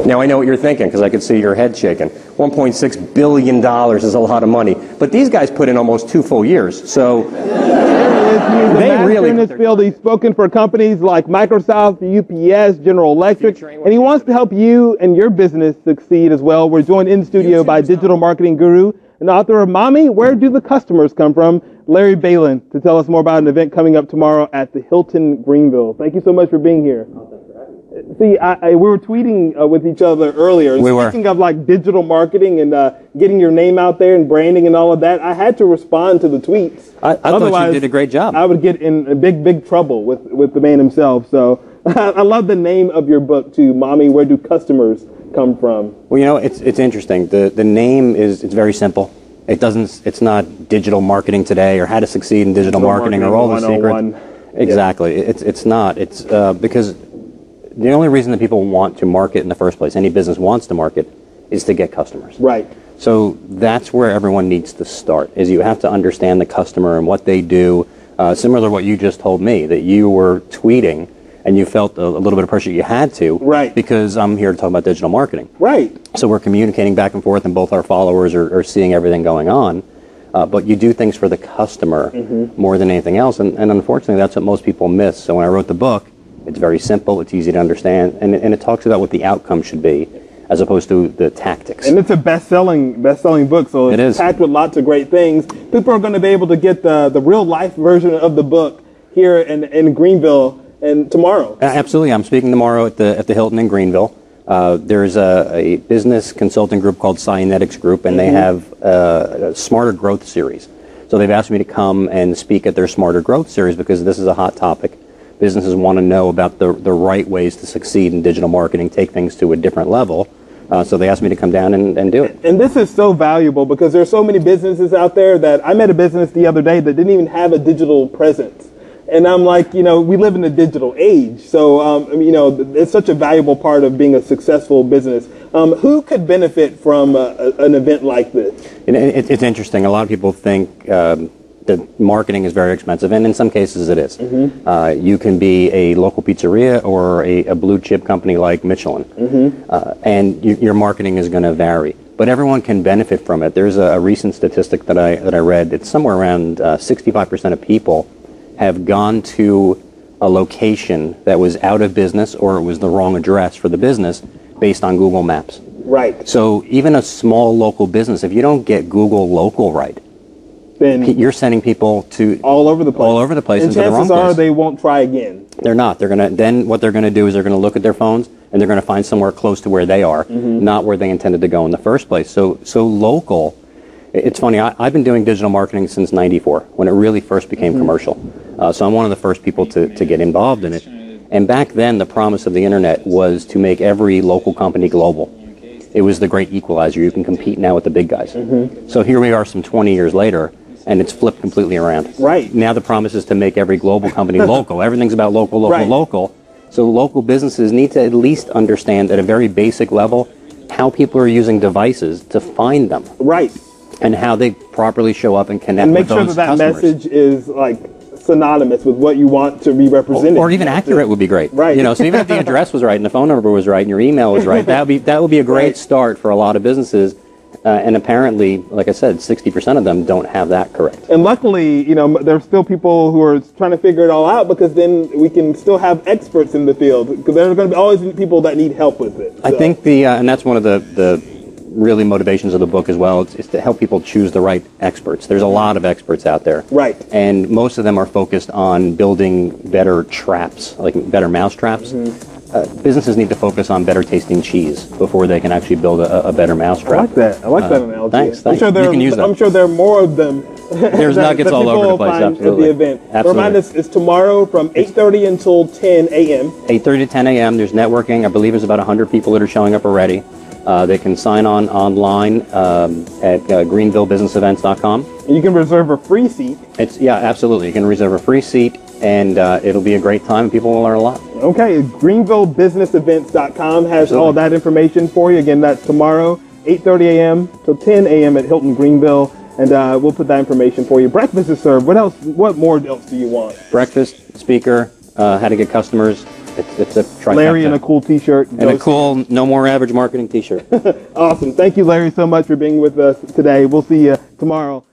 Now, I know what you're thinking, because I could see your head shaking. $1.6 billion is a lot of money. But these guys put in almost 2 full years, so they really... in this field. He's spoken for companies like Microsoft, UPS, General Electric, and he wants to help you and your business succeed as well. We're joined in studio by digital marketing guru and author of Mommy, Where Do the Customers Come From?, Larry Bailin, to tell us more about an event coming up tomorrow at the Hilton Greenville. Thank you so much for being here. See, we were tweeting with each other earlier. Speaking of like digital marketing and getting your name out there and branding and all of that, I had to respond to the tweets. I thought you did a great job. I would get in big trouble with the man himself. So I love the name of your book too, Mommy, Where Do Customers Come From? Well, you know, it's interesting. The name it's very simple. It's not digital marketing today or how to succeed in digital marketing or all the secrets. Exactly. Yeah. It's not. It's because the only reason that people want to market in the first place, any business wants to market, is to get customers. Right. So that's where everyone needs to start, is you have to understand the customer and what they do. Similar to what you just told me, that you were tweeting and you felt a little bit of pressure you had to. Right. Because I'm here to talk about digital marketing. Right. So we're communicating back and forth and both our followers are seeing everything going on. But you do things for the customer more than anything else. And unfortunately, that's what most people miss. So when I wrote the book, it's very simple, it's easy to understand, and it talks about what the outcome should be, as opposed to the tactics. And it's a best-selling book, so it's packed with lots of great things. People are going to be able to get the real-life version of the book here in Greenville and tomorrow. Absolutely. I'm speaking tomorrow at the Hilton in Greenville. There's a business consulting group called Cynetics Group, and they have a Smarter Growth series. So they've asked me to come and speak at their Smarter Growth series because this is a hot topic. Businesses want to know about the right ways to succeed in digital marketing, take things to a different level. So they asked me to come down and do it. And this is so valuable because there's so many businesses out there that I met a business the other day that didn't even have a digital presence. And I'm like, you know, we live in a digital age. So, you know, it's such a valuable part of being a successful business. Who could benefit from an event like this? It's interesting. A lot of people think that marketing is very expensive, and in some cases it is. You can be a local pizzeria or a blue chip company like Michelin, and your marketing is going to vary. But everyone can benefit from it. There's a recent statistic that I read. It's somewhere around 65% of people have gone to a location that was out of business or it was the wrong address for the business based on Google Maps. Right. So even a small local business, if you don't get Google Local right, then you're sending people to all over the place. And into the wrong chances are they won't try again. They're not. Then what they're gonna do is they're gonna look at their phones and they're gonna find somewhere close to where they are, not where they intended to go in the first place. So local. It's funny. I've been doing digital marketing since '94 when it really first became commercial. So I'm one of the first people to get involved in it. And back then, the promise of the internet was to make every local company global. It was the great equalizer. You can compete now with the big guys. So here we are some 20 years later, and it's flipped completely around. Right. Now the promise is to make every global company local. Everything's about local, local. So local businesses need to at least understand at a very basic level how people are using devices to find them. Right. And how they properly show up and connect with those customers. And make sure that message is like synonymous with what you want to be represented. Or even accurate would be great. Right. You know, so even if the address was right and the phone number was right and your email was right, that would be a great start for a lot of businesses. And apparently, like I said, 60% of them don't have that correct. And luckily, you know, there's still people who are trying to figure it all out because then we can still have experts in the field because there's going to be always people that need help with it. So. I think and that's one of the really motivations of the book as well, is to help people choose the right experts. There's a lot of experts out there. Right. And most of them are focused on building better traps, like better mouse traps. Businesses need to focus on better tasting cheese before they can actually build a better mousetrap. I like that. I like that analogy. Thanks. I'm sure you can use that. I'm sure there are more of them. There's nuggets all over the place. Absolutely. At the event. Absolutely. Remind us, it's tomorrow from 8:30 until 10 a.m. 8:30 to 10 a.m. There's networking. I believe there's about 100 people that are showing up already. They can sign on online at greenvillebusinessevents.com. And you can reserve a free seat. Absolutely. You can reserve a free seat, and it'll be a great time. People will learn a lot. Okay, greenvillebusinessevents.com has all that information for you. Again, that's tomorrow, 8:30 a.m. till 10 a.m. at Hilton Greenville, and we'll put that information for you. Breakfast is served. What else? What more else do you want? Breakfast, speaker, how to get customers, It's a trifecta. Larry in a cool T-shirt. And a cool No More Average Marketing T-shirt. Awesome. Thank you, Larry, so much for being with us today. We'll see you tomorrow.